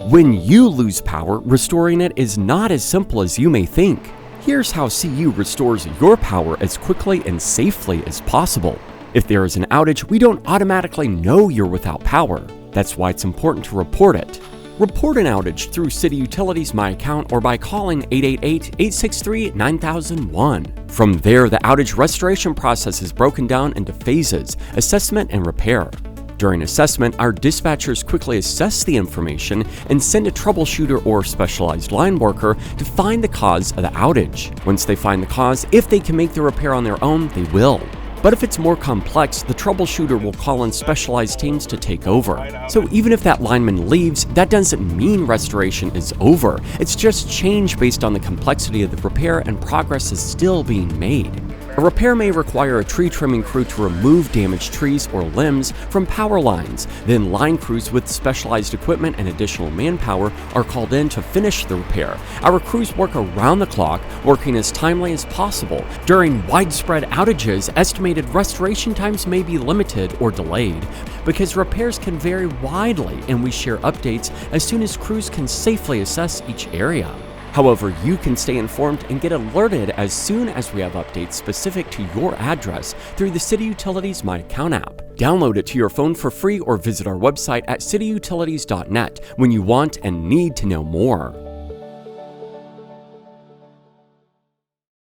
When you lose power, restoring it is not as simple as you may think. Here's how CU restores your power as quickly and safely as possible. If there is an outage, we don't automatically know you're without power. That's why it's important to report it. Report an outage through City Utilities My Account or by calling 888-863-9001. From there, the outage restoration process is broken down into phases: assessment and repair. During assessment, our dispatchers quickly assess the information and send a troubleshooter or specialized line worker to find the cause of the outage. Once they find the cause, if they can make the repair on their own, they will. But if it's more complex, the troubleshooter will call in specialized teams to take over. So even if that lineman leaves, that doesn't mean restoration is over. It's just change based on the complexity of the repair, and progress is still being made. A repair may require a tree trimming crew to remove damaged trees or limbs from power lines. Then line crews with specialized equipment and additional manpower are called in to finish the repair. Our crews work around the clock, working as timely as possible. During widespread outages, estimated restoration times may be limited or delayed because repairs can vary widely, and we share updates as soon as crews can safely assess each area. However, you can stay informed and get alerted as soon as we have updates specific to your address through the City Utilities My Account app. Download it to your phone for free or visit our website at cityutilities.net when you want and need to know more.